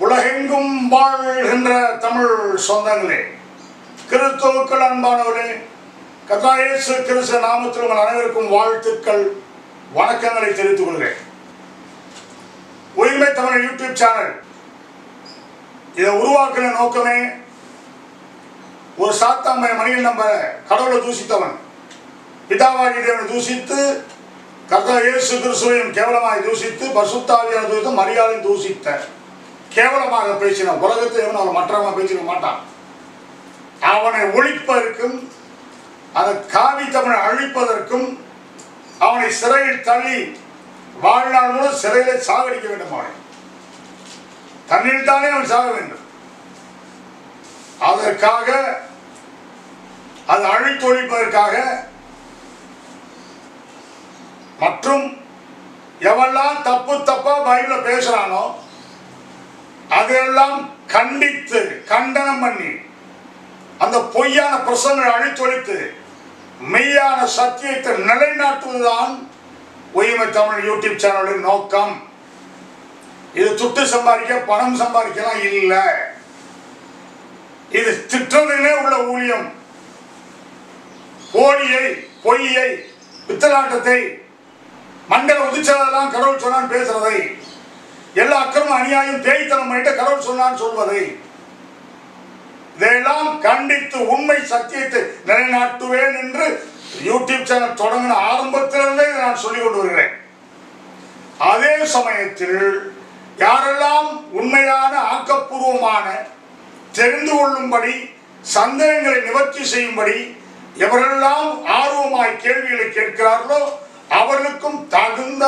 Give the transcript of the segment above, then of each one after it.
உலகெங்கும் வாழ்கின்ற தமிழ் சொந்தங்களே, கிறிஸ்துவுக்குள் அன்பானவர்களே, கர்த்தர் இயேசு கிறிஸ்து நாமத்தில் உங்கள் அனைவருக்கும் வாழ்த்துக்கள், வணக்கங்களை தெரிவித்துக் கொள்கிறேன். உயிர்மை தமிழ் யூடியூப் சேனல் இதை உருவாக்குற நோக்கமே, ஒரு சாத்தாமை மனிதன் நம்ம கடவுளை தூசித்தவன், பிதாவாகிய தேவனை தூசித்து, கர்த்தர் இயேசு கிறிஸ்துவையும் கேவலமாய் தூசித்து, பரிசுத்த ஆவியானவரை தூசித்து, மரியாதையும் தூசித்த கேவலமாக பேசின உலகத்தை அவன் மற்றவங்க பேசிக்க மாட்டான். அவனை ஒழிப்பதற்கும் அந்த காவி தமிழை அழிப்பதற்கும் அவனை சிறையில் தள்ளி வாழ்நாள் மூலம் சிறையிலே சாகடிக்க வேண்டும். அவனை தன்னில் தானே அவன் சாக வேண்டும். அதற்காக அதை அழித்து ஒழிப்பதற்காக மற்றும் எவெல்லாம் தப்பா பைபிள பேசுறானோ அதையெல்லாம் கண்டித்து கண்டனம் பண்ணி அந்த பொய்யான பிரசங்களை அழித்தொழித்து மெய்யான சத்தியத்தை நிலைநாட்டுவதுதான் உயிர்மை தமிழ் யூடியூப் சேனலின் நோக்கம். இது துட்டு சம்பாதிக்க பணம் சம்பாதிக்கலாம் இல்லை, இது திட்டத்திலே உள்ள ஊழியம். போலியை பொய்யை பித்தலாட்டத்தை மண்டல உதிச்சதெல்லாம் கடவுள் சொன்னான் பேசுறதை, எல்லா அக்கிரமும் அநியாயம் தேய்த்தனம் பண்ணிட்டு கடவுள் சொன்னான் சொல்வதை, இதையெல்லாம் கண்டித்து உண்மை சத்தியத்தை நிலைநாட்டுவேன் என்று யூடியூப் சேனல் தொடங்கின ஆரம்பத்திலிருந்தே நான் சொல்லிக் கொண்டு வருகிறேன். அதே சமயத்தில் யாரெல்லாம் உண்மையான ஆக்கப்பூர்வமான தெரிந்து கொள்ளும்படி சந்தேகங்களை நிவர்த்தி செய்யும்படி எவரெல்லாம் ஆர்வமாய் கேள்விகளை கேட்கிறார்களோ அவர்களுக்கும் தகுந்த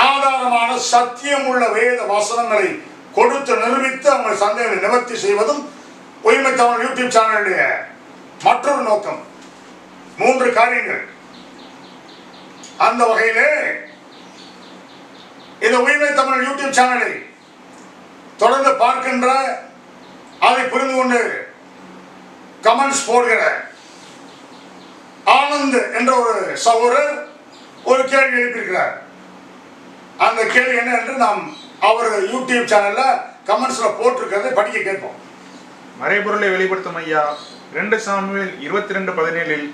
ஆதாரமான சத்தியம் உள்ள வேத வசனங்களை கொடுத்து நிரூபித்து அவங்க சந்தேகங்களை நிவர்த்தி செய்வதும் உயிர்மை தமிழ் யூடியூப் சேனலுடைய மற்றொரு நோக்கம். 3 காரியங்கள். அந்த வகையிலே இந்த உயிர்மை தமிழ் யூடியூப் சேனலை தொடர்ந்து பார்க்கின்ற, அதை புரிந்து கொண்டு கமெண்ட்ஸ் போடுகிற ஆனந்த் என்ற ஒரு சகோதரர் ஒரு கேள்வி எழுப்பியிருக்கிறார். அந்த கேள்வி என்ன என்று நாம் அவர் யூடியூப் சேனல்ல கமெண்ட்ஸ்ல போட்டிருக்கிறதை படிக்க கேட்போம். மறைபொருளை வெளிப்படுத்தும் ஐயா, 2 சாமுவேல் 22:17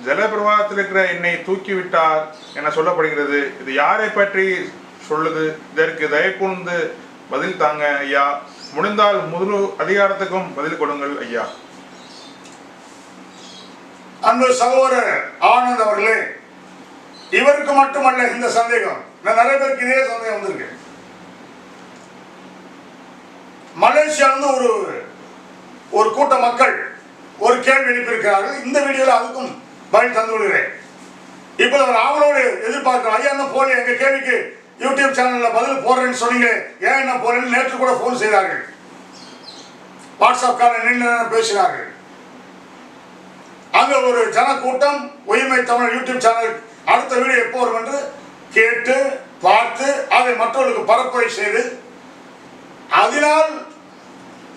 ஜலப்பிரவாகத்தில் இருக்கிற என்னை தூக்கிவிட்டார் என சொல்லப்படுகிறது. இது யாரை பற்றி சொல்லுது? இதற்கு தயவு கூர்ந்து பதில் தாங்க ஐயா. முடிந்தால் முழு அதிகாரத்துக்கும் பதில் கொடுங்கள் ஐயா. அன்பு சகோதரர் ஆனந்த் அவர்களே, இவருக்கு மட்டுமல்ல இந்த சந்தேகம், நிறைய பேருக்கு இதே சந்தேகம் வந்திருக்கு. மலேசியாவிலிருந்து ஒரு கூட்ட மக்கள் ஒரு கேள்வி எழுப்பியிருக்கிறார்கள். இந்த வீடியோவில் அதுக்கும் பதில் தந்து விடுகிறேன். இப்போ அவர் ஆவலோடு எதிர்பார்க்கிறோம், ஐயா என்ன போல எங்க கேள்விக்கு யூடியூப் சேனல்ல பதில் போடுறேன்னு சொன்னீங்க, ஏன் என்ன போறேன்னு நேற்று கூட போன் செய்தார்கள். வாட்ஸ்அப் காலில் நின்று பேசினார்கள். அங்க ஒரு ஜனக்கூட்டம் உயிர்மை தமிழ் யூடியூப் சேனல் அடுத்த வீடியோ எப்போ வரும் என்று கேட்டு பார்த்து அதை மற்றவர்களுக்கு பரப்புரை செய்து அதனால்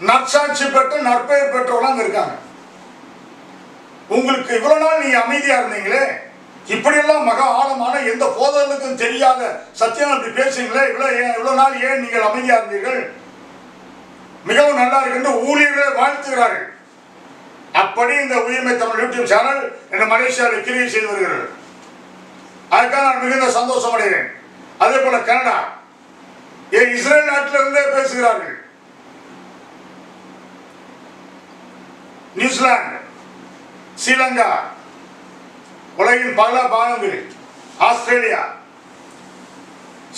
நற்சாட்சி பெற்று நற்பெயர் பெற்றவர்கள் அங்க இருக்காங்க. உங்களுக்கு இவ்வளவு நாள் நீங்க அமைதியா இருந்தீங்களே, இப்படியெல்லாம் மகா ஆழமான எந்த போதலுக்கும் தெரியாத சத்தியம் அப்படி பேசுங்களே, இவ்வளவு நாள் ஏன் நீங்கள் அமைதியா இருந்தீர்கள்? மிகவும் நல்லா இருக்கு ஊழியர்களை வாழ்த்துகிறார்கள். அப்படி இந்த உயிர்மை தமிழ் யூடியூப் சேனல் இந்த மலேசியாவில் கிரியை செய்து வருகிறது. அதுக்காக நான் மிகுந்த சந்தோஷம் அடைகிறேன். அதே போல கனடா, இஸ்ரேல் நாட்டிலிருந்தே பேசுகிறார்கள். நியூசிலாந்து, ஸ்ரீலங்கா, உலகின் பல பாகங்களில், ஆஸ்திரேலியா,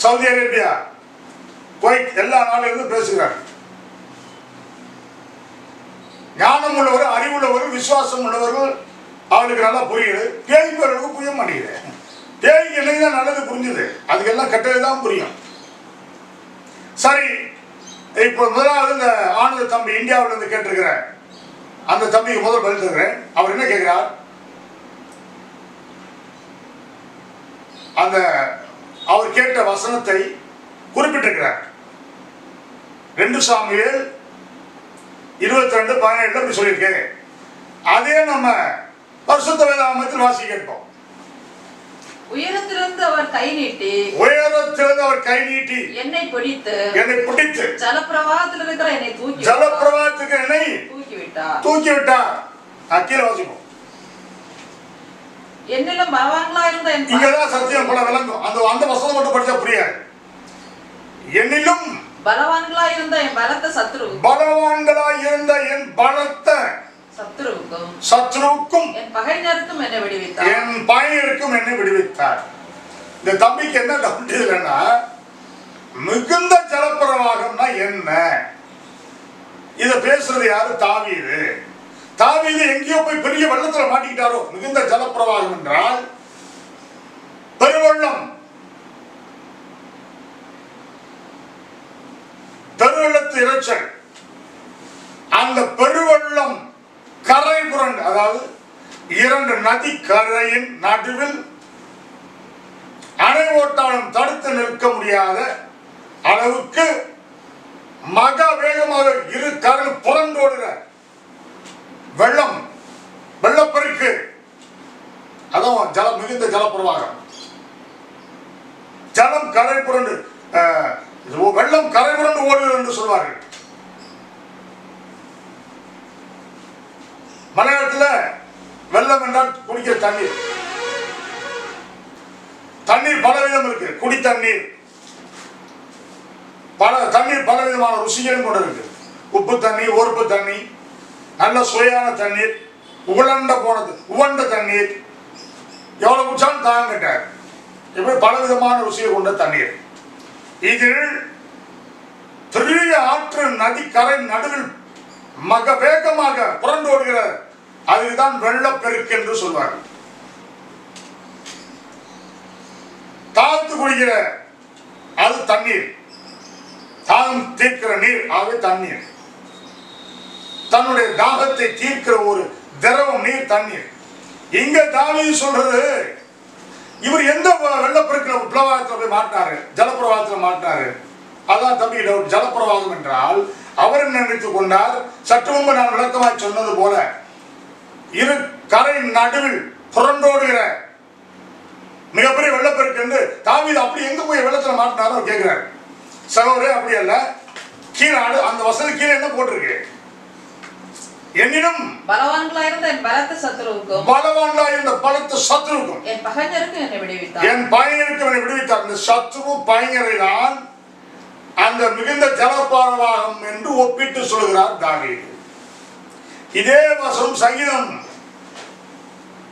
சவுதி அரேபியா, குவைத் எல்லா நாளிலிருந்து பேசுகிறார்கள். ஞானம் உள்ளவர், அறிவுள்ளவர், விசுவாசம் உள்ளவர்கள் அவளுக்கு நல்லா புரியுது. பேய்க்கு புரிய மாட்டேங்குது. பேய்க்கு என்னைக்குதான் நல்லது புரிஞ்சுது, அதுக்கெல்லாம் கெட்டதுதான் புரியும். சரி, இப்போ முதலாவது இந்த ஆனந்த தம்பி இந்தியாவில இருந்து கேட்டிருக்கிறேன். அந்த தம்பிக்கு முதல் பதில் தருகிறேன். அவர் என்ன கேட்கிறார்? அந்த அவர் கேட்ட வசனத்தை குறிப்பிட்டிருக்கிறார். 2 சாமுவேல் 22:17 அப்படி சொல்லியிருக்கேன். அதே நம்ம பரிசுத்த வேதாகமத்தில் வாசி கேட்போம். உயரத்திலிருந்து அவர் கை நீட்டி என்னை பிடித்து ஜலப்பிரவாகத்தில் இருக்கிற என்னை தூக்கி விட்டார். கீழே வாசிப்போம். என்னிலும் பலவான்களா இருந்த இங்கதான் சத்தியம் போல விளங்கும். அந்த வசனம் மட்டும் படிச்சா புரியாது. என்னிலும் பலவான்களா இருந்த என் பலத்த சத்துருவுக்கும் என் பகைஞருக்கும் என்னை விடுவித்தார். இந்த தம்பிக்கு என்ன டவுட் இல்லைன்னா, மிகுந்த ஜலப்பிரவாகம்னா என்ன? இத பேசுறது யாரு? தாவீது. தாவீது எங்கேயோ போய் பெரிய வெள்ளத்துல மாட்டிக்கிட்டாரோ. மிகுந்த ஜலப்பிரவாகம் என்றால் பெருவெள்ளம், பெருவெள்ளத்து இரைச்சல். அந்த பெருவெள்ளம் கரை புரண்டு, அதாவது இரண்டு நதி கரையின் நடுவில் அணை ஓட்டாலும் தடுத்து நிற்க முடியாத அளவுக்கு மகா வேகமாக இரு கரையில் புரண்டோடுகிற வெள்ளம், வெள்ளப்பெருக்கு. அதான் மிகுந்த ஜலப்பிரவாகம். ஜலம் கரை புரண்டு, வெள்ளம் கரை புரண்டு ஓடுகிறது என்று சொல்வார்கள். மலையாளத்தில் வெள்ளம் என்றால் குடிக்கிற தண்ணீர். தண்ணீர் பலவிதம் இருக்கு. குடி தண்ணீர், தண்ணீர் பலவிதமான ருசிகளும் கொண்டு இருக்கு. உப்பு தண்ணி, ஒருப்பு தண்ணி, நல்ல சுவையான தண்ணீர், உவண்ட தண்ணீர், எவ்வளவு குடிச்சாலும் தாங்க கேட்டார். இப்படி பலவிதமான ருசியை கொண்ட தண்ணீர். இதில் பெரிய ஆற்று நதி கரை நடுவில் மக வேகமாக புரண்டு ஓடுகிற, அதுதான் வெள்ளப்பெருக்கு என்று சொல்வார்கள். தாழ்த்து குடிக்கிற அது தண்ணீர், தாகம் தீர்க்கிற நீர், ஆகவே தண்ணீர். தன்னுடைய தாகத்தை தீர்க்கிற ஒரு திரவம் நீர், தண்ணீர். இங்க தாவீது சொல்றது, இவர் எந்த வெள்ளப்பெருக்கில் பிரவாகத்தில் போய் மாட்டாரு? ஜலப்பிரவாகத்தில் மாட்டாரு. அதான் தம்பி டவுட். ஜலப்பிரவாகம் என்றால் அவர் என்ன நினைத்துக் கொண்டார்? சற்று முன்பு நான் விளக்கமாய் சொன்னது போல இரு கரை நடுவில் புரண்டோடுகிற மிகப்பெரிய வெள்ளப்பெருக்கு என்று தாவீது அப்படி எங்க போய் வெள்ளத்துல மாட்டினாரோ கேட்கிறார். சகோதரே, அப்படி அல்ல. கீழே அந்த வசனம் கீழே என்ன போட்டிருக்கு? என்னிலும் பலவான்களாயிருந்த என் பலத்த சத்துருவுக்கும் என் பகைஞருக்கு என்னை விடுவித்தார். இந்த சத்துரு பகைஞரை தான் அந்த மிகுந்த ஜலப்பிரவாகம் என்று ஒப்பிட்டு சொல்கிறார் தாவீது. இதே வசனம் சங்கீதம்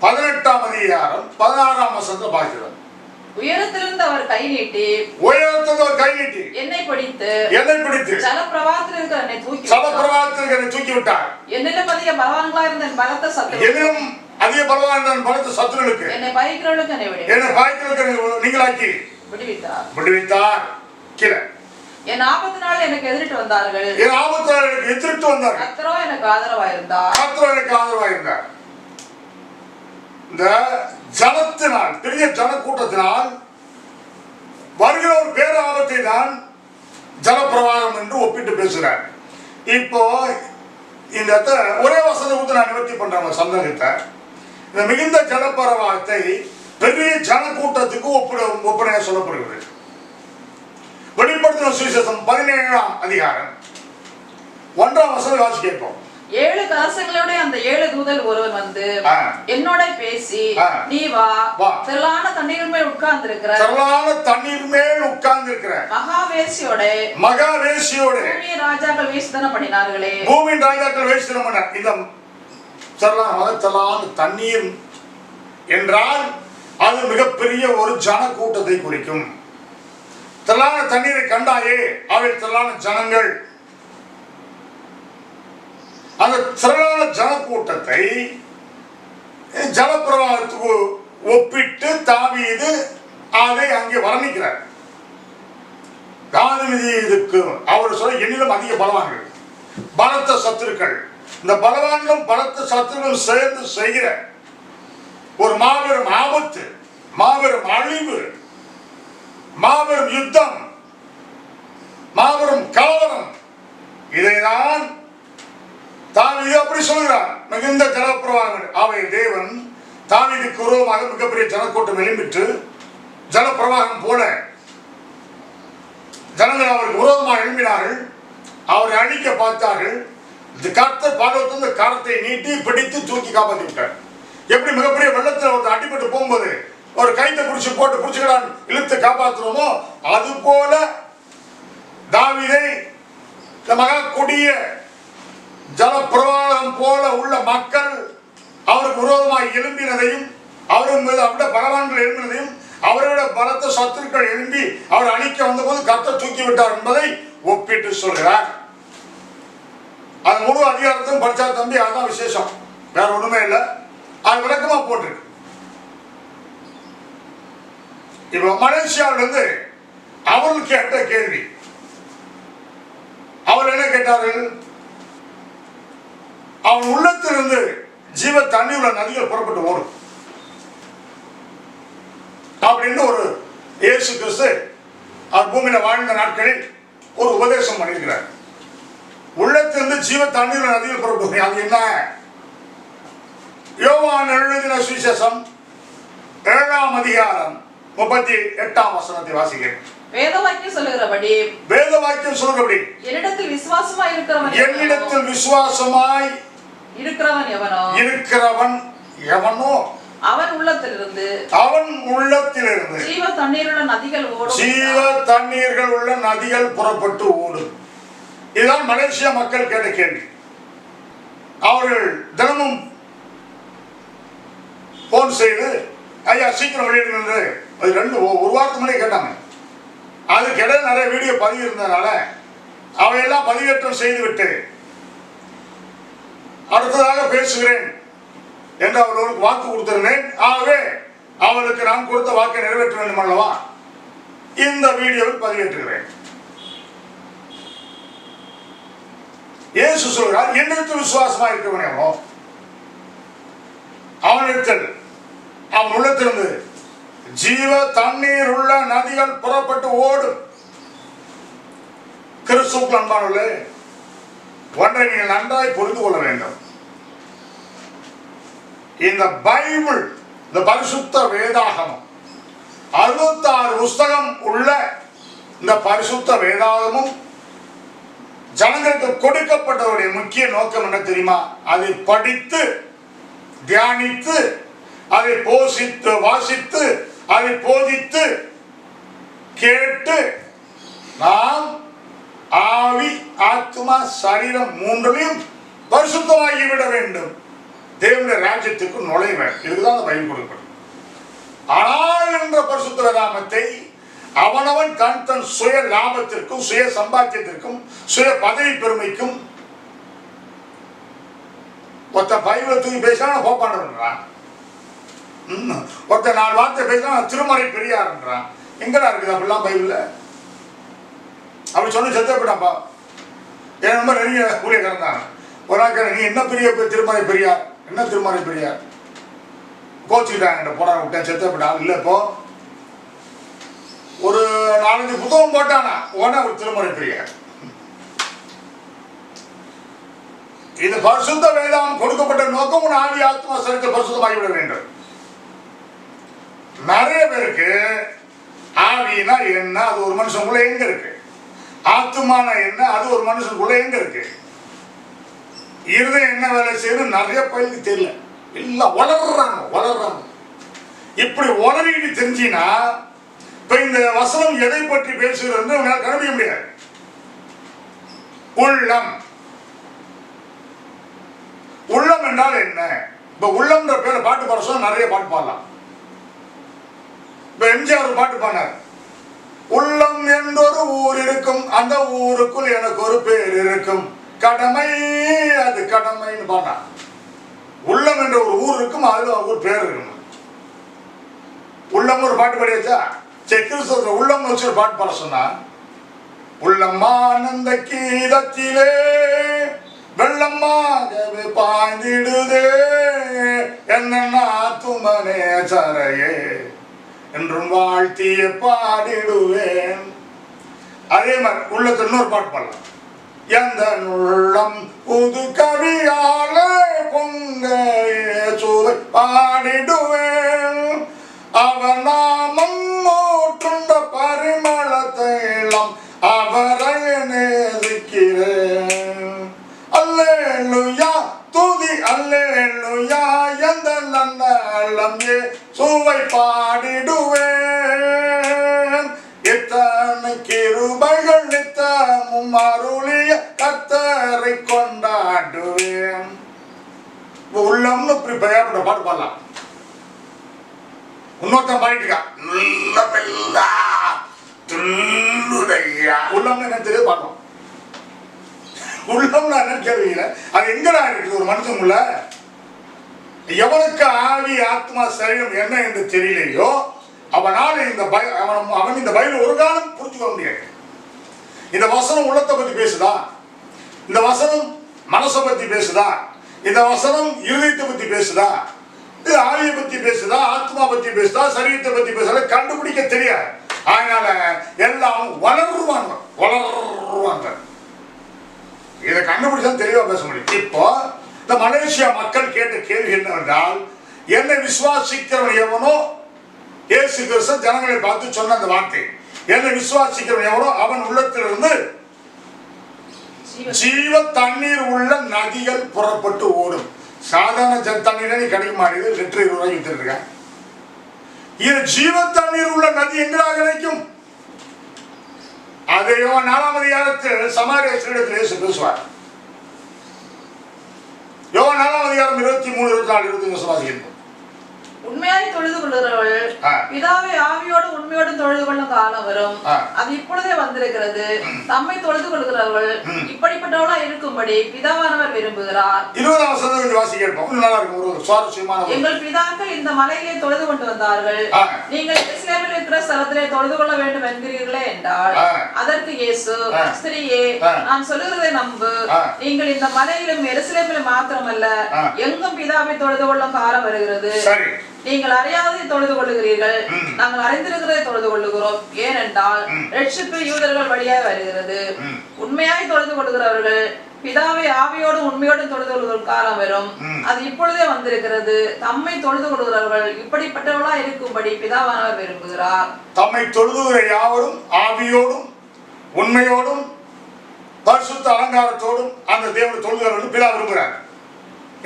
18ஆம் அதிகாரம் 16ஆம் வசனத்தை பார்க்கிறோம். உயரத்திலிருந்து அவர் கை நீட்டி என்னை பிடித்து ஜலப்பிரவாகத்தில் இருக்கிற என்னை தூக்கி விட்டார். என்னிலும் அதிக பலவான்களா இருந்த என் பலத்த சத்துருவுக்கு என்னை பகைக்கிறவர்களுக்கு நீங்களாக்கி விடுவித்தார். கீழே என் ஆபத்து நாள் எனக்கு எதிரிட்டு வந்தார்கள். கர்த்தரோ எனக்கு ஆதரவா இருந்தார். இந்த ஜனத்தினால், பெரிய ஜனக்கூட்டத்தினால் வருகிற ஒரு பேராபத்தை தான் ஜலப்பிரவாகம் என்று ஒப்பிட்டு பேசுகிறார். இப்போ இந்த ஒரே வசனத்தை நான் நிவர்த்தி பண்றேன் சந்தேகத்தை. இந்த மிகுந்த ஜலப்பிரவாகத்தை பெரிய ஜனக்கூட்டத்துக்கு ஒப்பனையா சொல்லப்படுகிறது. வெளிப்படுத்தின சுவிசேஷம் 17ஆம் அதிகாரம் 1ஆம் வசனம் வாசி கேட்போம். 7 கலசங்களோட அந்த 7 தூதர் ஒருவன் வந்து என்னோட பேசி, நீ வா, திரளான தண்ணீர் மேல் உட்கார்ந்திருக்கிற மகாவேசியோட பூமியின் ராஜாக்கள் வேசித்தனம் பண்ணினார்களே. இந்த திரளான தண்ணீர் என்றால் அது மிகப்பெரிய ஒரு ஜன கூட்டத்தை குறிக்கும். திரளான தண்ணீரை கண்டாயே, அவை திரளான ஜனங்கள். அந்த திரளான ஜனக்கூட்டத்தை ஜலப்பிரவாகத்துக்கு ஒப்பிட்டு தாவீது அதை அங்கே வர்ணிக்கிறார். தாவீதுக்கு அவர் சொல்ல, என்னிலும் அதிக பலவான்கள், பலத்த சத்துருக்கள். இந்த பலவான்களும் பலத்த சத்துருக்களும் சேர்ந்து செய்கிற ஒரு மாபெரும் ஆபத்து, மாபெரும் அழிவு, மாபெரும் யுத்தம், மாபெரும் கலவரம். இதைதான் தாவீது அப்படி சொல்கிறார். மிகுந்த ஜலப்பிரவாகங்கள் அவை தேவன் தாவீதுக்கு விரோதமாக மிகப்பெரிய ஜனக்கூட்டம் எழும்பிட்டு ஜலப்பிரவாகம் போல ஜனங்கள் அவருக்கு விரோதமாக எழும்பினார்கள். அவரை அழிக்க பார்த்தார்கள். கர்த்தர் பர்வதத்திலிருந்து கரத்தை நீட்டி பிடித்து தூக்கி காப்பாற்றி விட்டார். எப்படி மிகப்பெரிய வெள்ளத்தில் ஒரு அடிபட்டு போகும்போது ஒரு கைத்தை பிடிச்சுக்கிறான் இழுத்து காப்பாற்றுவோமோ அது போல தாவீதை இந்த மகா கொடிய ஜலப்பிரவாகம் போல உள்ள மக்கள் அவருக்கு விரோதமாக எழும்பினதையும் அவரும் மீது அவருடைய பலவான்கள் எழும்பினதையும் அவரோட பலத்த சத்துருக்கள் எழும்பி அவர் அழிக்க வந்தபோது கர்த்தர் தூக்கி விட்டார் என்பதை ஒப்பிட்டு சொல்கிறார். அது முழு அதிகாரத்தையும் படிச்சா தம்பி, அதுதான் விசேஷம், வேற ஒண்ணுமே இல்லை. அது விளக்கமா போட்டிருக்கு. இப்ப மலேசியாவிலிருந்து அவர்கள் கேட்ட கேள்வி, அவர் என்ன கேட்டார்கள்? அவன் உள்ளத்திலிருந்து ஜீவ தண்ணீர் உள்ள நதிகள் புறப்பட்டு ஓடும் அப்படின்னு ஒரு இயேசு கிறிஸ்து அவர் பூமியில வாழ்ந்த நாட்களில் ஒரு உபதேசம் பண்ணியிருக்கிறார். உள்ளத்திலிருந்து ஜீவ தண்ணீர் நதிகள் புறப்பட்டு, அது என்ன? யோவான் எழுதின சுவிசேஷம் 7ஆம் அதிகாரம் 38ஆம் வசனத்தை வாசிக்கிறேன். வேதவாக்கியம் சொல்லுகிறபடி என்னிடத்தில் விசுவாசமாய் இருக்கிறவன் எவனோ அவன் உள்ளத்திலிருந்து ஜீவ தண்ணீர்கள் உள்ள நதிகள் புறப்பட்டு ஓடும். இதுதான் மலேசியா மக்கள் கேட்ட கேள்வி. அவர்கள் தினமும் போன் செய்து ஐயா சீக்கிரம் வெளியிடுங்க, அது ஒரு வாரத்துக்கு முன்னாடி கேட்டாங்க. அதுக்கு இடையில நிறைய வீடியோ பதிவு இருந்ததுனால அவையெல்லாம் பதிவேற்றம் செய்துவிட்டு அடுத்ததாக பேசுகிறேன் என்று அவர்களுக்கு வாக்கு கொடுத்திருந்தேன். ஆகவே அவளுக்கு நான் கொடுத்த வாக்கை நிறைவேற்ற வேண்டும் அல்லவா, இந்த வீடியோவில் பதிவேற்றுகிறேன். இயேசு சொல்கிறார், என்னிடத்தில் விசுவாசமா இருக்கிறவன் எவனோ அவனிடத்தில் அவன் உள்ளத்திலிருந்து ஜீவ தண்ணீர் உள்ள நதிகள் புறப்பட்டு ஓடும். கிறிஸ்துவுக்கு அன்பானவர்களே, ஒன்றை நீங்கள் நன்றாய் புரிந்து கொள்ள வேண்டும். இந்த பைபிள், இந்த பரிசுத்த வேதாகமம், 66 புஸ்தகம் உள்ள இந்த பரிசுத்த வேதாகமும் ஜனங்களுக்கு கொடுக்கப்பட்டவருடைய முக்கிய நோக்கம் என்ன தெரியுமா? அதை படித்து தியானித்து அதை போஷித்து வாசித்து அதை போதித்து கேட்டு நாம் ஆவி ஆத்மா சரீரம் மூன்றையும் பரிசுத்தமாகி விட வேண்டும், தேவனுடைய ராஜ்யத்துக்கு நுழைவேன். இதுதான் அந்த பைபிள் கொடுக்கப்படும். ஆனால் என்ற பரிசுத்த வேதாகமத்தை அவனவன் தன் சுய லாபத்திற்கும் சுய சம்பாத்தியத்திற்கும் சுய பதவி பெருமைக்கும் ஒருத்த பைபிளை தூக்கி பேசினா போப்பான்றான், ஒருத்த 4 வார்த்தை பேசினா திருமறை பெரியார்ன்றான். எங்கடா இருக்குது அப்படிலாம் பைபிள்ல? அப்படி சொன்ன செத்த போயிட்டாப்பா. என் ரொம்ப நிறைய ஊழியக்காரன் தான். ஒரு நாள் நீ என்ன பெரிய திருமறை பெரியார், என்ன திருமறை பெரியார்? கோச்சுக்கிட்டாங்க, போடா விட்டேன், செத்த போயிட்டான். இல்லை, இப்போ ஒரு 4-5 புத்தகம் போட்டானா உடனே ஒரு திருமறை பெரியார். இது பரிசுத்த வேதாகம் கொடுக்கப்பட்ட நோக்கம் உன் ஆவி ஆத்மா சரீரத்தை பரிசுத்தமாகிவிட வேண்டும். நிறைய பேருக்கு ஆவினா என்ன, அது ஒரு மனுஷனுக்குள்ள எங்க இருக்கு? ஆத்மான என்ன, அது ஒரு மனுஷனுக்குள்ள எங்க இருக்கு? இருதயம் என்ன வேலை செய்யணும் நிறைய பயிலுக்கு தெரியல. எல்லாம் வளர்றாங்க. இப்படி உளறிட்டு தெரிஞ்சினா இப்ப இந்த வசனம் எதை பற்றி பேசுகிறது கண்டுபிடிக்க முடியாது. உள்ளம் என்றால் என்ன? இப்ப உள்ளம்ன்ற பேர பாட்டு பாட சொன்னா நிறைய பாட்டு பாடலாம். இப்ப எம்ஜிஆர் ஒரு பாட்டு பாடினார், உள்ளம் என்றொரு ஊர் இருக்கும், அந்த ஊருக்குள் எனக்கு ஒரு பேர் இருக்கும், கடமை அது கடமைன்னு பாடினார். உள்ளம் என்ற ஒரு ஊர் இருக்கும், அதுல ஒரு பேர் இருக்கும். உள்ளம் ஒரு பாட்டு பாடியாச்சா? கிறிஸ்தவ உள்ளம் வச்சு ஒரு பாட்டு பாட சொன்னா, உள்ளம்மானந்த கீதத்திலே வெள்ளம்மாகவே பாய்ந்திடுதே என்ன துமனே சரையே என்றும் வாழ்த்திய பாடிடுவேன். அதே மாதிரி உள்ளத்துல இன்னொரு பாட்டு பாடலாம், எந்த உள்ளம் புது கவியாலே பொங்க சுவை பாடிடுவேன். அவர் நாமம் ஊற்றுண்ட பரிமளத்தை எல்லாம் அவரை நேசிக்கிறேன். அல்லேலூயா துதி அல்லேலூயா எந்த நன்னம் இயேசுவை பாடிடுவேன். எத்தனை கிருபைகள் நித்தமும் அருளிய கர்த்தரை கொண்டாடுவேன். உள்ளம்னு இப்படி பெயர்பட்ட பாட்டு பாடலாம். இன்னொருத்தன் பாடிட்டு இருக்கான். உள்ளம்னு என்ன தெரியாது பாடலாம். உள்ளம்னா என்னன்னு கேள்வியில அது எங்கடா இருக்குது ஒரு மனுஷனுக்குள்ள? எவனுக்கு ஆவி ஆத்மா சரீரம் என்ன என்று தெரியலையோ அவனால அவன் இந்த பைபிள் ஒரு காலம் புரிஞ்சுக்க முடியாது. இந்த வசனம் உள்ளத்தை பத்தி பேசுதா? இந்த வசனம் மனசை பத்தி பேசுதா? இந்த வசனம் இருதயத்தை பத்தி பேசுதா? இது ஆவியை பத்தி பேசுதா? ஆத்மா பத்தி பேசுதா? சரீரத்தை பத்தி பேசுதா? கண்டுபிடிக்க தெரியாது. அதனால எல்லாம் வளருவாங்க. இதை கண்டுபிடிச்சா தெளிவா பேச முடியும். இப்போ இந்த மலேசியா மக்கள் கேட்ட கேள்வி என்னவென்றால், என்னை விசுவாசிக்கிறவன் எவனோ, இயேசு கிறிஸ்து ஜனங்களை பார்த்து சொன்ன அந்த வார்த்தை, என்னை விசுவாசிக்கிறவன் எவனோ அவன் உள்ளத்திலிருந்து ஜீவ தண்ணீர் உள்ள நதிகள் புறப்பட்டு ஓடும். சாதாரண தண்ணீர் நீ கிடைக்க மாட்டேங்குது. லிட்டர் 20 ரூபாய்க்கு வித்துருக்கேன். இது ஜீவ தண்ணீர் உள்ள நதி எங்களாக கிடைக்கும்? அதை 4ஆம் அதிகாரத்தில் சமாரிய ஸ்திரீயிடத்தில் இயேசு பேசுவார். யோவான் 4ஆம் அதிகாரம் 23, 24, 25 வாசிக்கிறோம். உண்மையாய் தொழுது கொள்கிறவர்கள் பிதாவை ஆவியோடு உண்மையோடு தொழுது கொள்ளும் காலம் வரும், அது இப்பொழுதே வந்திருக்கிறது. தம்மை தொழுது கொள்கிறவர்கள் இப்படிப்பட்டவளா இருக்கும்படி பிதாவானவர் விரும்புகிறார். 20ஆம் வசனத்தை வாசிக்கிறோம். நல்லா இருக்கும். ஒரு சுவாரஸ்யமான எங்கள் பிதாக்கள் இந்த மலையிலே தொழுது கொண்டு வந்தார்கள், நீங்கள் எருசலேமில் இருக்கிற ஸ்தலத்திலே தொழுது கொள்ள வேண்டும் என்கிறீர்களே என்றால், அதற்கு இயேசு, ஸ்திரீயே, நான் சொல்லுகிறதை நம்பு. நீங்கள் இந்த மலையிலும் எருசலேமிலும் மாத்திரமல்ல எங்கும் பிதாவை தொழுது கொள்ளும் காலம் வருகிறது. நீங்கள் அறியாததை தொழுது கொள்ளுகிறீர்கள், நாங்கள் அறிந்திருக்கிறதை தொழுது கொள்ளுகிறோம். ஏனென்றால் ரட்சிப்பு யூதர்கள் வழியாய் வருகிறது. உண்மையாய் தொழுது கொள்ளுகிறவர்கள் பிதாவை ஆவியோடு உண்மையோடு தொழுது கொள்ளும் காலம் வரும், அது இப்பொழுதே வந்திருக்கிறது. தம்மை தொழுது கொள்கிறவர்கள் இப்படிப்பட்டவர்களா இருக்கும்படி பிதாவானவர் விரும்புகிறார். தம்மை தொழுதுகிற யாவரும் ஆவியோடும் உண்மையோடும் பரிசுத்த அலங்காரத்தோடும் அந்த தேவனை தொழுகிறவர்கள் பிதா விரும்புகிறார்.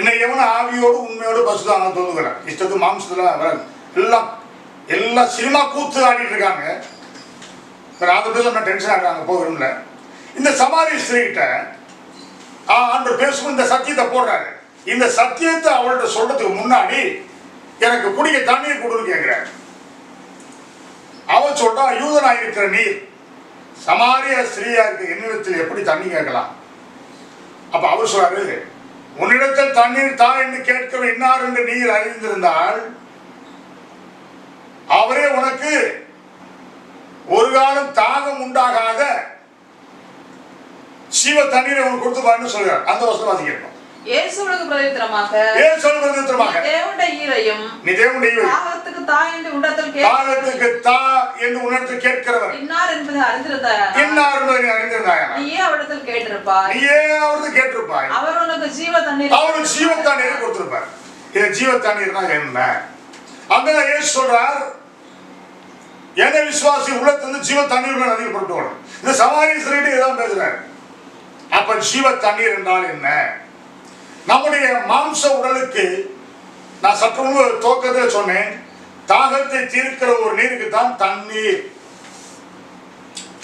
இன்னைக்கு எவன ஆவியோடு உண்மையோடு பசுதான தோணுகிறான். இஷ்டத்து மாம்சத்துல எல்லாம் சினிமா கூத்து ஆடிட்டு இருக்காங்க. அதை பேச டென்ஷன் ஆடுறாங்க. போகிறோம்ல இந்த சமாரி ஸ்திரீகிட்ட ஆண்டவர் பேசும் இந்த சத்தியத்தை போடுறாரு. இந்த சத்தியத்தை அவள்கிட்ட சொல்றதுக்கு முன்னாடி எனக்கு குடிக்க தண்ணீர் கொடுன்னு கேட்கிறார். அவன் சொல்றா, யூதனா இருக்கிற நீர் சமாரிய ஸ்திரீயா இருக்க என்னிடத்தில் எப்படி தண்ணி கேட்கலாம்? அப்ப அவர் சொல்றாரு, உன்னிடத்தில் தண்ணீர் தா என்று கேட்கிற இன்னார் என்று நீர் அறிந்திருந்தால் அவரே உனக்கு ஒரு காலம் தாகம் உண்டாகாத சீவ தண்ணீரை உனக்கு கொடுத்துப்பான்னு சொல்கிறார். அந்த வசனம் வாசிக்கிறோம். இயேசுவுக்கு பிரதித்திரமாக தேவனுடைய ஈரையும் நீ தேவனுடைய தாகத்துக்கு தா என்று உன்னிடத்தில் கேட்கிறவர் இன்னார் என்பதை அறிந்திருந்தாய். நீயே அவரிடத்தில் கேட்டிருப்பாய். அவர் உனக்கு ஜீவ தண்ணீர் கொடுத்திருப்பார். இது ஜீவ தண்ணீர்னா என்ன? அங்கதான் இயேசு சொல்றார், என்னை விசுவாசி உள்ளத்திலிருந்து ஜீவ தண்ணீர் நதியில் புரட்டு ஓடும். இந்த சமாரிய ஸ்திரீகிட்ட இதான் பேசுறாரு. அப்ப ஜீவ தண்ணீர் என்றால் என்ன? நம்முடைய மாம்ச உடலுக்கு நான் சற்று முன்பு துவக்கத்தில் சொன்னேன், தாகத்தை தீர்க்கிற ஒரு நீருக்கு தான் தண்ணீர்.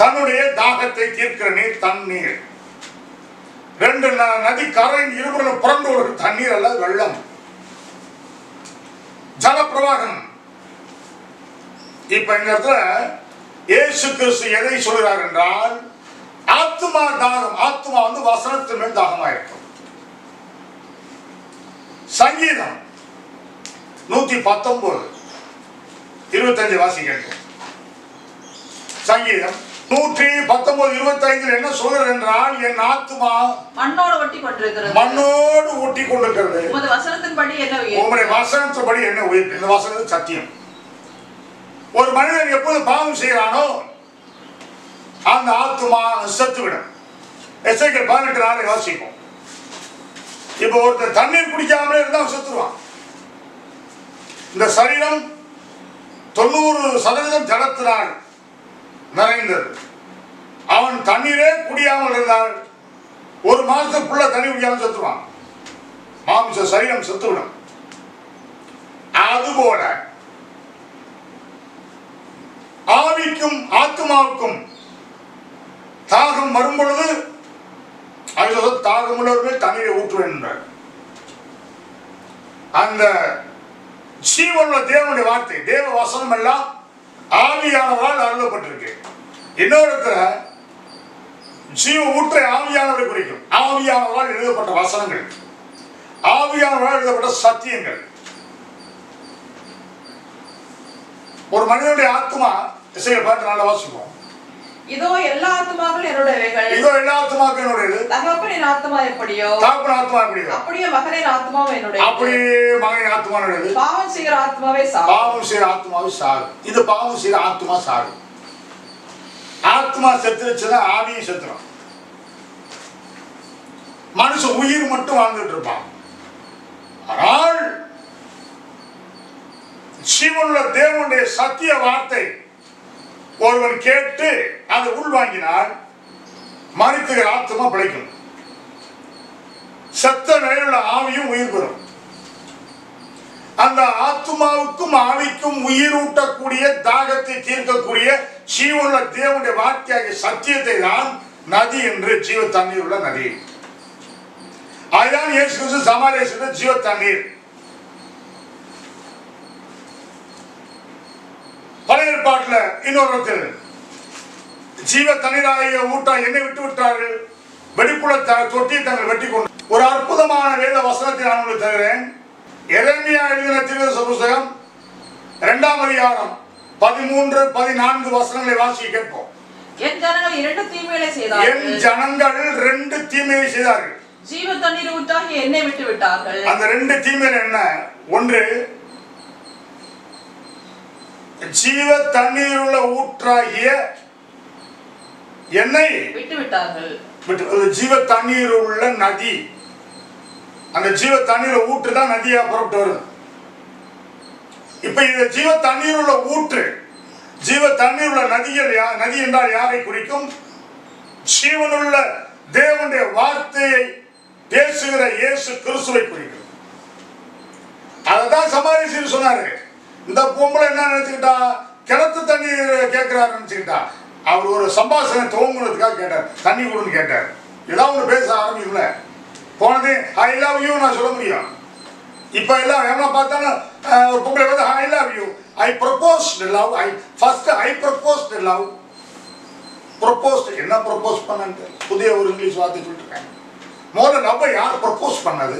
தன்னுடைய தாகத்தை தீர்க்கிற நீர் தண்ணீர். ரெண்டு நதி கரை இருபுறம் புரண்டு ஒரு தண்ணீர் அல்ல, வெள்ளம், ஜலப்பிரவாகம். இப்ப இந்த இடத்துல இயேசு கிறிஸ்து எதை சொல்கிறார் என்றால், ஆத்மா தாகம். ஆத்மா வசனத்தின் மேல் தாகமா இருக்கும். சங்கீதம் 119, 25 வாசிக்கிறோம். சங்கீதம் 119, 25 என்ன சொல்கிறது என்றால், என் ஆத்மா மண்ணோடு ஒட்டி கொண்டிருக்கிறது. உம்முடைய வசனத்தின்படி என்ன உயிர். இந்த வசனம் சத்தியம். ஒரு மனிதன் எப்போது பாவம் செய்கிறானோ அந்த ஆத்மா செத்துவிடும். எசேக்கியேல் 18:4 வாசிப்போம். இப்போ ஒருத்தர் தண்ணீர் குடிக்காமலே இருந்தா செத்துருவான். இந்த சரீரம் 90% ஜலத்தினால் நிறைந்தது. அவன் தண்ணீரே குடியாமல் இருந்தால் 1 மாசத்துக்குள்ள தண்ணி குடியாமல் செத்துவான். மாமிச சரீரம் செத்துவிடும். அதுபோல ஆவிக்கும் ஆத்மாவுக்கும் தாகம் வரும் பொழுது தாகம் உள்ளவர்கள் தண்ணீரை ஊற்றுவேன் என்றார். அந்த ஜீவனுள்ள தேவனுடைய வார்த்தை, தேவ வசனம் எல்லாம் ஆவியானவரால் அருளப்பட்டிருக்கு. இன்னொருத்தர ஜீவ ஊற்றை ஆவியானவரை குறிக்கும். ஆவியானவரால் எழுதப்பட்ட வசனங்கள், ஆவியானவரால் எழுதப்பட்ட சத்தியங்கள். ஒரு மனிதனுடைய ஆத்மா இசையை பார்த்து நல்லா வாசிப்போம். இதோ எல்லா ஆத்மாக்களும் என்னுடையவைகள். இதோ எல்லா ஆத்மாக்களும் என்னுடையது. தகப்பனின் ஆத்மா எப்படியோ தகப்பன் ஆத்மா எப்படியோ அப்படியே மகனின் ஆத்மாவும் என்னுடையது. அப்படியே மகனின் ஆத்மா என்னுடையது. பாவம் செய்கிற ஆத்மாவே சாகும். பாவம் செய்கிற ஆத்மாவே சாகும். இது பாவம் செய்கிற ஆத்மா சாகும். ஆத்மா செத்துருச்சுன்னா ஆவியும் செத்துரும். மனுஷன் உயிர் மட்டும் வாழ்ந்துட்டு இருப்பான். ஆனால் ஜீவனுள்ள தேவனுடைய சத்திய வார்த்தை ஒருவன் கேட்டு அதை உள்வாங்கினால் மரித்துகிற ஆத்மா பிழைக்கும். செத்த நிலையுள்ள ஆவியும் உயிர் பெறும். அந்த ஆத்மாவுக்கும் ஆவிக்கும் உயிரூட்டக்கூடிய தாகத்தை தீர்க்கக்கூடிய ஜீவனுள்ள தேவனுடைய வார்த்தையாகிய சத்தியத்தை தான் நதி என்று ஜீவ தண்ணீர் உள்ள நதி. அதுதான் இயேசு கிறிஸ்து சமாரியா செய்த ஜீவ தண்ணீர். பழைய ஏற்பாட்டுல இன்னொரு ஜீவ தண்ணீராகிய ஊட்டா என்னை விட்டு விட்டார்கள், வெடிப்புள்ள தொட்டியை தங்கள் வெட்டி கொண்டு. ஒரு அற்புதமான வேத வசனத்தை நான் உங்களுக்கு தருகிறேன். எரேமியா எழுதின தீர்க்கதரிசன புத்தகம் 2ஆம் அதிகாரம் 13-14 வசனங்களை வாசிக்க கேட்போம். என் ஜனங்கள் 2 தீமைகளை செய்தார்கள். என் ஜனங்கள் 2 தீமையை செய்தார்கள். ஜீவ தண்ணீர் ஊற்றாகி என்னை விட்டு விட்டார்கள். அந்த 2 தீமைகள் என்ன? ஒன்று, ஜீவ தண்ணீர் உள்ள ஊற்றாகிய என்னை விட்டு விட்டார்கள். ஜீவ தண்ணீர் உள்ள நதி, அந்த ஜீவ தண்ணீர் ஊற்று தான் நதியா புறப்பட்டு வருது. இப்ப இந்த ஜீவ தண்ணீர் உள்ள ஊற்று, ஜீவ தண்ணீர் உள்ள நதிகள் நதி என்றால் யாரை குறிக்கும்? ஜீவனுள்ள தேவனுடைய வார்த்தையை பேசுகிற இயேசு கிறிஸ்துவை குறிக்கும். அததான் சமாரியா சொன்னாரு. இந்த பொம்பளை என்ன நினைச்சுக்கிட்டா, கிணத்து தண்ணீர் கேட்கிறாரு நினைச்சுக்கிட்டா. அவர் ஒரு சம்பாஷணை துவங்குறதுக்காக கேட்டார், தண்ணி கொடுன்னு கேட்டார். ஏதாவது ஒன்று பேச ஆரம்பிக்கல. போனது ஐ லவ் யூ நான் சொல்ல முடியும். இப்ப எல்லாம் எவ்வளோ பார்த்தாலும் ஒரு பொம்பளை வந்து I love you, I proposed love, I proposed love. Proposed என்ன ப்ரப்போஸ் பண்ணு புதிய ஒரு இங்கிலீஷ் வார்த்தை சொல்லிட்டு இருக்காங்க. முதல்ல லவ்வை யார் ப்ரப்போஸ் பண்ணது?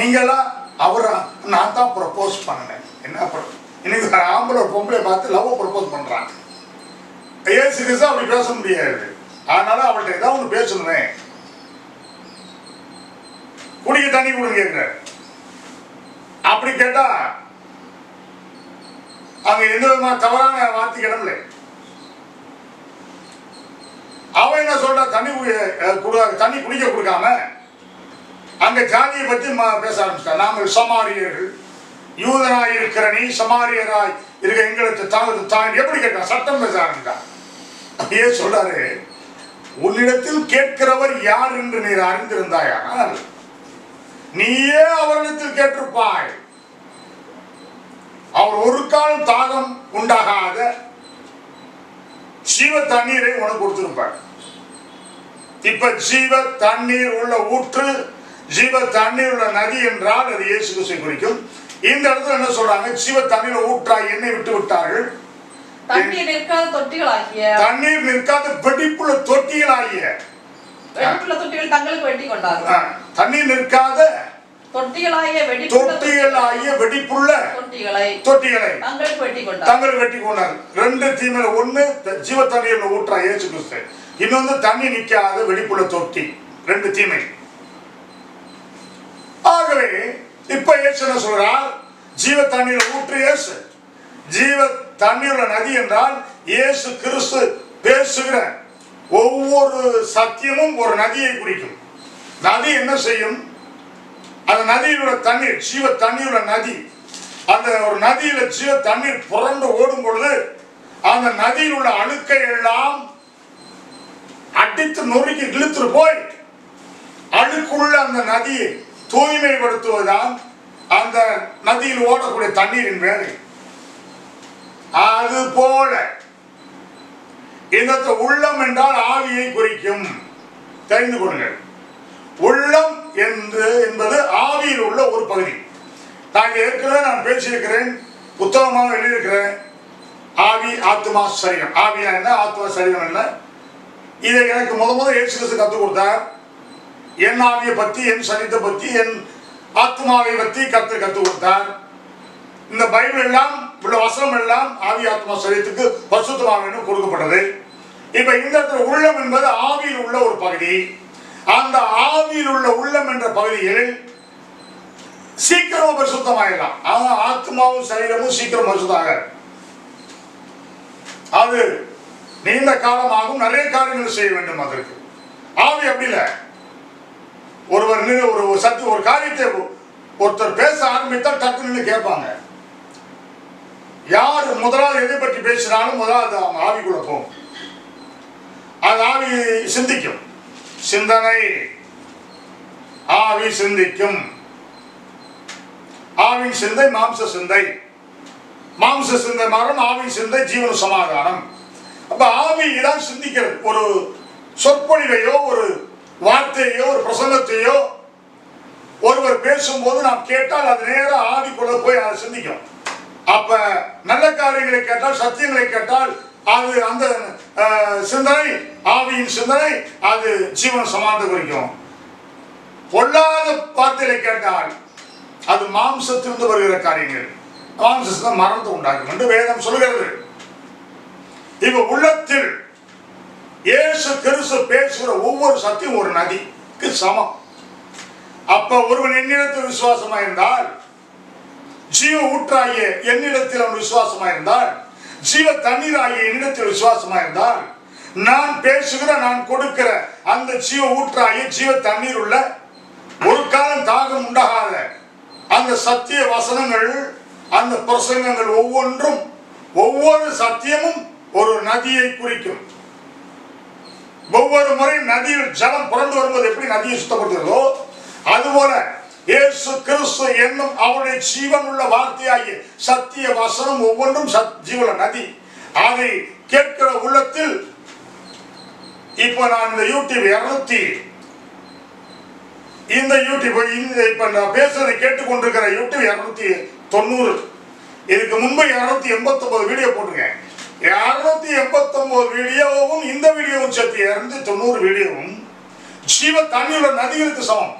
நீங்களா? அவரா? நான் தான் ப்ரப்போஸ் பண்ணேன். என்ன இன்னைக்கு ஆம்பளை ஒரு பொம்பளை பார்த்து லவ் ப்ரப்போஸ் பண்றாங்க. ஏசு கிறிஸ்து அப்படி பேச முடியாது. அதனால அவள்கிட்ட ஏதாவது ஒன்று பேசணுமே. குடிக்க தண்ணி கொடுங்க கேட்கிற. அப்படி கேட்டா அங்க எந்த விதமான தவறான வார்த்தைக்கு இடமில்லை. அவன் என்ன சொல்ற, தண்ணி குடிக்க கொடுக்காம அங்க ஜாதியை பத்தி பேச ஆரம்பிச்சிட்டான். நாங்கள் சமாரியர்கள், யூதனாய் இருக்கிற நீ சமாரியராய் இருக்க எங்களுக்கு தாய் எப்படி கேட்க சட்டம் பேச ஆரம்பிட்டான். அப்படியே சொல்றாரு, உன்னிடத்தில் கேட்கிறவர் யார் என்று நீர் அறிந்திருந்தாயானால் நீயே அவரிடத்தில் கேட்டிருப்பாய். அவர் ஒரு கால் தாகம் உண்டாகாத ஜீவ தண்ணீரை உனக்கு கொடுத்திருப்பார். இப்ப ஜீவ தண்ணீர் உள்ள ஊற்று, ஜீவ தண்ணீர் உள்ள நதி என்றால் அது இயேசு கிறிஸ்துவை குறிக்கும். இந்த இடத்துல என்ன சொல்றாங்க? ஜீவ தண்ணீர் ஊற்றாய் என்னை விட்டு விட்டார்கள். தண்ணீர் நிற்காத தொட்டிகளாகிய, தண்ணீர் நிற்காத வெடிப்புள்ள தொட்டிகளாகிய, வெடிப்புள்ள தொட்டிகள் தங்களுக்கு வெட்டி கொண்டார்கள். தண்ணீர் நிற்காத தொட்டிகளாகிய வெடிப்புள்ள தொட்டிகளை தங்களுக்கு வெட்டி கொண்டார். 2 தீமையில, ஒண்ணு ஜீவ தண்ணீர் ஊற்றா இயேசு கிறிஸ்து, இன்னொன்று தண்ணி நிற்காத வெடிப்புள்ள தொட்டி. 2 தீமை. ஆகவே இப்ப இயேசு என்ன சொல்றார்? ஜீவ தண்ணீர் ஊற்று இயேசு. ஜீவ தண்ணீர் நதி என்றால் இயேசு கிறிஸ்து பேசுகிற ஒவ்வொரு சத்தியமும் ஒரு நதியை குறிக்கும். நதி என்ன செய்யும்? அந்த நதியிலுள்ள தண்ணீர், ஜீவ தண்ணீர் நதி அந்த ஒரு நதியில ஜீவ தண்ணீர் புரண்டு ஓடும் பொழுது அந்த நதியில் உள்ள அழுக்கை எல்லாம் அடித்து நொறுக்கி இழுத்துட்டு போய் அழுக்குள்ள அந்த நதியை தூய்மைப்படுத்துவதுதான் அந்த நதியில் ஓடக்கூடிய தண்ணீரின் வேலை. அது போல இந்த உள்ளம் என்றால் ஆவியை குறிக்கும். தெரிந்து கொள்ளுங்கள், உள்ளம் என்பது ஆவியில் உள்ள ஒரு பகுதி. ஏற்கனவே நான் பேசியிருக்கிறேன், புத்தகமாக எழுதியிருக்கிறேன். ஆவி, ஆத்மா, சரீரம். ஆவியா என்ன, ஆத்மா சரீரம் என்ன, இதை எனக்கு முதல் இயேசு கிறிஸ்து கற்றுக் கொடுத்தார். என் ஆவியை பற்றி, என் சரீரத்தை பற்றி, என் ஆத்மாவை பற்றி கற்றுக் கொடுத்தார். இந்த பைபிள் எல்லாம் உள்ள வசனம் எல்லாம் ஆவி, ஆத்மா, சரீரத்துக்கு பரிசுத்தமாக கொடுக்கப்பட்டது. இப்ப இந்த உள்ளம் என்பது ஆவியில் உள்ள ஒரு பகுதி. அந்த ஆவியில் உள்ள உள்ளம் என்ற பகுதியில் சீக்கிரம் பரிசுத்தமாகலாம். ஆத்மாவும் சரீரமும் சீக்கிரம் பரிசுத்தாக, அது நீண்ட காலமாகும், நிறைய காரியங்கள் செய்ய வேண்டும். அதற்கு ஆவி அப்படி இல்லை. ஒரு காரியத்தை ஒருத்தர் பேச ஆரம்பித்தால் டக்குன்னு கேட்பாங்க. யார் முதலாவது எதை பற்றி பேசினாலும் முதலாவது அவங்க ஆவிக்குள்ள போகும். அது ஆவி சிந்திக்கும். சிந்தனை ஆவி சிந்திக்கும். ஆவின் சிந்தை மாம்ச சிந்தை, மாம்ச சிந்தை மரணம், ஆவின் சிந்தை ஜீவன சமாதானம். அப்ப ஆவி தான் சிந்திக்கிறது. ஒரு சொற்பொழிவையோ ஒரு வார்த்தையோ ஒரு பிரசங்கத்தையோ ஒருவர் பேசும்போது நாம் கேட்டால் அது நேரம் ஆவிக்குள்ள போய் அதை சிந்திக்கும். அப்ப நல்ல காரியங்களை கேட்டால், சத்தியங்களை கேட்டால் அது அந்த சிந்தனை, ஆவியின் சிந்தனை, அது ஜீவன சமாதானம் குறிக்கும். பொல்லாத வார்த்தைகளை கேட்டால் அது மாம்சத்திலிருந்து வருகிற காரியங்கள், மாம்சத்தை மரணத்தை உண்டாக்கும் என்று வேதம் சொல்கிறது. இப்ப உள்ளத்தில் இயேசு கிறிஸ்து பேசுகிற ஒவ்வொரு சத்தியம் ஒரு நதிக்கு சமம். அப்ப ஒருவன் என்னிடத்தில் விசுவாசமா இருந்தால், ஜீவ ஊற்றாகிய என்னிடத்தில் அவன் விசுவாசமா இருந்தால், ஜீவ தண்ணீராகிய என்னிடத்தில் விசுவாசமா இருந்தால், நான் பேசுகிற, நான் கொடுக்கிற அந்த ஜீவ ஊற்றாகிய ஜீவ தண்ணீர் உள்ள, ஒரு காலம் தாகம் உண்டாகாத அந்த சத்திய வசனங்கள், அந்த பிரசங்கங்கள் ஒவ்வொன்றும், ஒவ்வொரு சத்தியமும் ஒரு நதியை குறிக்கும். ஒவ்வொரு முறை நதியில் ஜலம் புரண்டு வரும்போது எப்படி நதியை சுத்தப்படுத்துகிறதோ அதுபோல இயேசு கிறிஸ்து என்னும் அவருடைய ஜீவன் உள்ள வார்த்தையாகிய சத்திய வசனம் ஒவ்வொன்றும் ஜீவன நதி. அதை கேட்கிற உள்ளத்தில், இப்ப நான் இந்த யூடியூப் இப்ப நான் பேசுறதை கேட்டுக்கொண்டிருக்கிற யூடியூப் 290, இதுக்கு முன்பு 289 வீடியோ போட்டிருக்கேன். 289 வீடியோவும் இந்த வீடியோவும் சேர்த்து 290 வீடியோவும் ஜீவ தண்ணியுள்ள நதிகளுக்கு சமம்.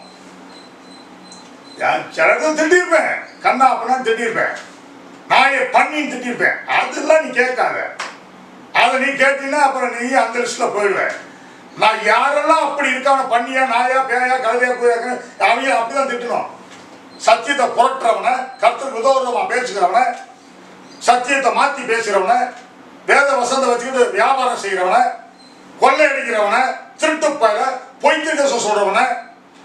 சிலது திட்டிருப்பேன், கண்ணா அப்பெல்லாம் திட்டிருப்பேன், நாயை பண்ணின்னு திட்டிருப்பேன். அதெல்லாம் நீ கேட்காத. அதை நீ கேட்டீங்கன்னா அப்புறம் நீ அந்த லிஸ்ட்ல போயிடுவேன். நான் யாரெல்லாம் அப்படி இருக்கான, பண்ணியா, நாயா, பேயா, கழுதையா, கூயாக்க, அவங்க அப்படிதான் திட்டணும். சத்தியத்தை புரட்டுறவன, கர்த்தருக்கு உதவுறவமா பேசுகிறவன, சத்தியத்தை மாத்தி பேசுகிறவன, வேத வசந்த வச்சுக்கிட்டு வியாபாரம் செய்கிறவன, கொள்ளை அடிக்கிறவன, திருட்டு பயில, பொய் திட்டம் சொல்றவன,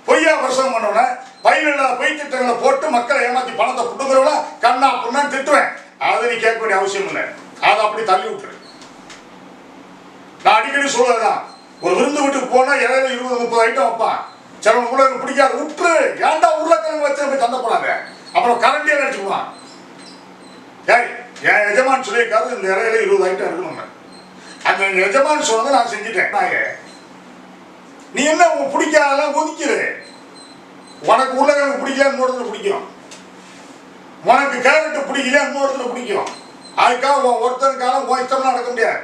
பொய்யா பிரசவம் பண்ணவன, பயிரில் பொய் திட்டங்களை போட்டு மக்களை ஏமாத்தி பணத்தை புட்டுங்கிறவன கண்ணா புண்ணான்னு திட்டுவேன். அதை நீ கேட்க வேண்டிய அவசியம் இல்லை. அதை அப்படி தள்ளி விட்டுரு. நான் அடிக்கடி சொல்றதுதான், ஒரு விருந்து வீட்டுக்கு போனா இடையில 20-30 ஐட்டம் வைப்பான். சிலவங்க கூட பிடிக்காது, விட்டுரு. ஏன்டா உருளைக்கிழங்கு வச்சு போய் தந்த போனாங்க, அப்புறம் கரண்டியே அடிச்சுக்குவான். ஏய், என் எஜமான் சொல்லியிருக்காரு இந்த இடையில 20 ஐட்டம் இருக்கணும். அந்த எஜமான் சொன்னதை நான் செஞ்சுட்டேன். நீ என்ன பிடிக்காதெல்லாம் ஒதுக்கிடு. உனக்கு உருளைக்கிழங்கு பிடிக்கல, இன்னொருத்தர் பிடிக்கும். உனக்கு கேரட்டு பிடிக்கல, இன்னொருத்தர் பிடிக்கும். அதுக்காக ஒருத்தருக்காக இஷ்டம்லாம் நடக்க முடியாது.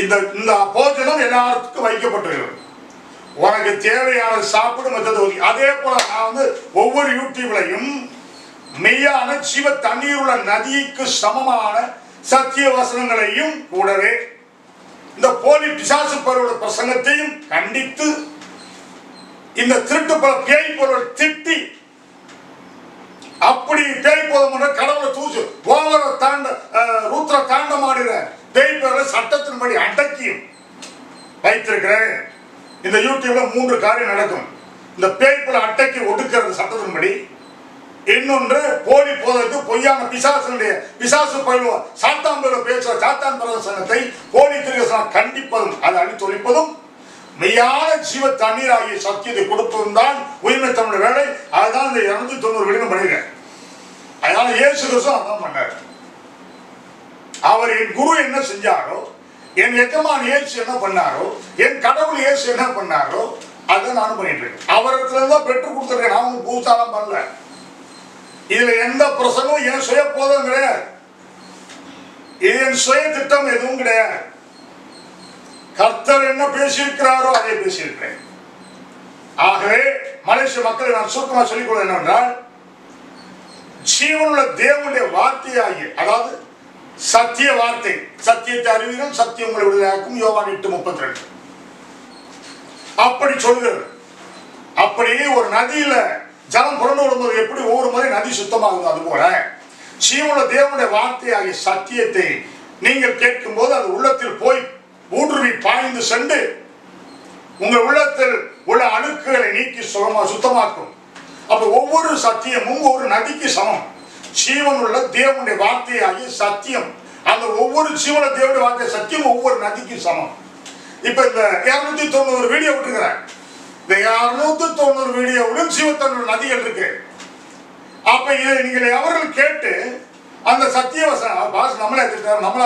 இந்த போஜனம் எல்லாத்துக்கும் வைக்கப்பட்டிருக்கிறது. உனக்கு தேவையான சாப்பிடு, மற்றது ஒதுக்கி. அதே போல நான் ஒவ்வொரு யூடியூப்லையும் மெய்யான ஜீவ தண்ணீர் உள்ள நதிக்கு சமமான சத்திய வசனங்களையும் கூடவே இந்த போலி பிசாசு பருவ பிரசங்கத்தையும் கண்டித்து, இந்த திருட்டு பேய் பொருள் திட்டி, அப்படி பேய் போதும் கடவுளை தூசு ஓவர ரூத்ர தாண்டமாடுற பேய் பொருளை சட்டத்தின்படி அடக்கியும் வைத்திருக்கிறேன். இந்த யூடியூப்ல 3 காரியம் நடக்கும். இந்த பேய் பொருளை அடக்கி ஒடுக்கிறது சட்டத்தின்படி, இன்னொன்று போலி போதற்கு பொய்யான பிசாசு பயிலுவோம் சாத்தான் பேர பேசுற சாத்தான் பிரசனத்தை போலி திருவசனம் கண்டிப்பதும் அதை அழித்தொழிப்பதும் மெய்யான ஜீவ தண்ணீர் ஆகிய சத்தியத்தை கொடுப்பதும் தான் உயிர்மை தமிழ் வேலை. அதுதான் இந்த 290 விடுதலை பண்ணிருக்கேன். அதனால இயேசு கிறிஸ்து அதான் பண்ணார். அவர் என் குரு என்ன செஞ்சாரோ, என் எஜமான் இயேசு என்ன பண்ணாரோ, என் கடவுள் இயேசு என்ன பண்ணாரோ அதை நானும் பண்ணிட்டு இருக்கேன். அவரிடத்துல தான் பெற்றுக் கொடுத்துருக்கேன். நான் பூசாலாம் பண்ணல. இதுல எந்த பிரசங்கமும் என் சுய போதும் கிடையாது. இது என் சுய திட்டம் எதுவும் கிடையாது. கர்த்தர் என்ன பேசியிருக்கிறாரோ அதை பேசியிருக்கிறேன். ஆகவே மலேசிய மக்களை நான் சுருக்கமாக சொல்லிக்கொள்ள என்னவென்றால், ஜீவனுள்ள தேவனுடைய வார்த்தையாகிய, அதாவது சத்திய வார்த்தை, சத்தியத்தை அறிவீர்கள் சத்தியம் உங்களை விடுதலையாக்கும், யோவான் 8:32 அப்படி சொல்கிறது. அப்படி ஒரு நதியில ஜலம் புரண்டு விடும்போது எப்படி ஒவ்வொரு முறை நதி சுத்தமாகுது, அது போல ஜீவனுள்ள தேவனுடைய வார்த்தையாகிய சத்தியத்தை நீங்கள் கேட்கும் போது அது உள்ளத்தில் போய் ஊடுருவி பாய்ந்து சென்று உங்கள் உள்ளத்தில் உள்ள அழுக்குகளை நீக்கி சுத்தமாக்கும். அப்ப ஒவ்வொரு சத்தியமும் ஒரு நதிக்கு சமம். ஜீவனுள்ள தேவனுடைய வார்த்தையாகிய சத்தியம், அந்த ஒவ்வொரு ஜீவன தேவனுடைய வார்த்தை சத்தியம் ஒவ்வொரு நதிக்கு சமம். இப்ப இந்த 290 வீடியோ விட்டுக்கிறேன். இந்த 290 வீடியோவிலும் ஜீவத்தன்னுடைய நதிகள் இருக்கு. அப்ப இதை நீங்கள் எவர்கள் கேட்டு அந்த சத்திய பாஸ் நம்மளே திட்டார், நம்மள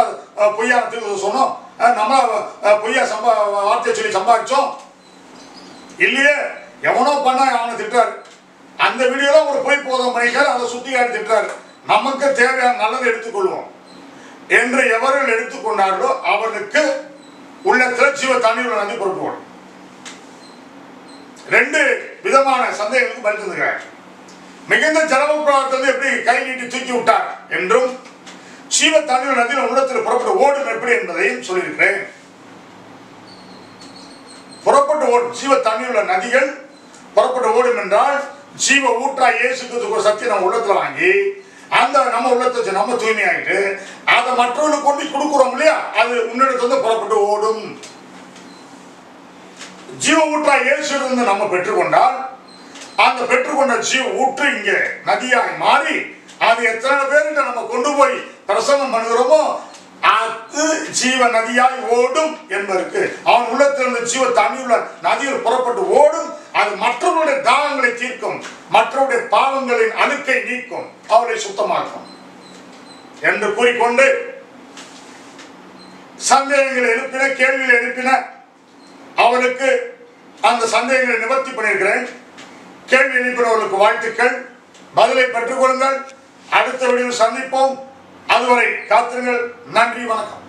பொய்யா சொன்னோம், நம்மள பொய்யா வார்த்தையை சொல்லி சம்பாதிச்சோம் இல்லையே, எவனோ பண்ணா அவனை திட்டாரு. அந்த வீடியோல ஒரு பொய் போதும் பண்ணிக்கார், அதை சுத்தி காட்டி திட்டாரு. நமக்கு தேவையான நல்லதை எடுத்துக்கொள்வோம் என்று எவர்கள் எடுத்துக்கொண்டார்களோ அவனுக்கு உள்ளத்தில் ஜீவ தண்ணீர் நதி பொறுப்பு. 2 விதமான சந்தேகங்களுக்கு பதில் தந்துகிறார். மிகுந்த ஜலப்பிரவாகத்திலிருந்து எப்படி கை நீட்டி தூக்கி விட்டார் என்றும், ஜீவ தண்ணீர் நதியில் உள்ளத்தில் புறப்பட்டு ஓடும் எப்படி என்பதையும் சொல்லியிருக்கிறேன். புறப்பட்டு ஓடும் ஜீவ தண்ணீர் உள்ள நதிகள் புறப்பட்டு ஓடும் என்றால் ஜீவ ஊற்றா இயேசு கிறிஸ்துவின் சக்தி நம்ம உள்ளத்துல வாங்கி அந்த நம்ம உள்ளத்தை நம்ம தூய்மையாயிட்டு அதை மற்றவர்களுக்கு கொண்டு கொடுக்குறோம் இல்லையா, அது உன்னிடத்துல புறப்பட்டு ஓடும். ஜீவ ஊற்றா இயேசு இருந்து நம்ம பெற்றுக்கொண்டால் அந்த பெற்றுக்கொண்ட ஜீவ ஊற்று இங்கே நதியாய் மாறி அது எத்தனை பேருக்கு நம்ம கொண்டு போய் பிரசவம் பண்ணுகிறோமோ அது ஜீவ நதியாய் ஓடும் என்பதற்கு அவன் உள்ளத்திலிருந்து ஜீவ தண்ணீர் நதியில் புறப்பட்டு ஓடும். அது மற்றவருடைய தாகங்களை தீர்க்கும், மற்றவருடைய பாவங்களின் அழுக்கை நீக்கும், அவரை சுத்தமாக்கும் என்று கூறிக்கொண்டு சந்தேகங்களை எழுப்பின, கேள்விகளை எழுப்பின அவனுக்கு அந்த சந்தேகங்களை நிவர்த்தி பண்ணியிருக்கிறேன். கேள்வி எழுப்பினவர்களுக்கு வாழ்த்துக்கள், பதிலை பெற்றுக் கொள்ளுங்கள். அடுத்த வீடியோவில் சந்திப்போம். அதுவரை காத்திருங்கள். நன்றி, வணக்கம்.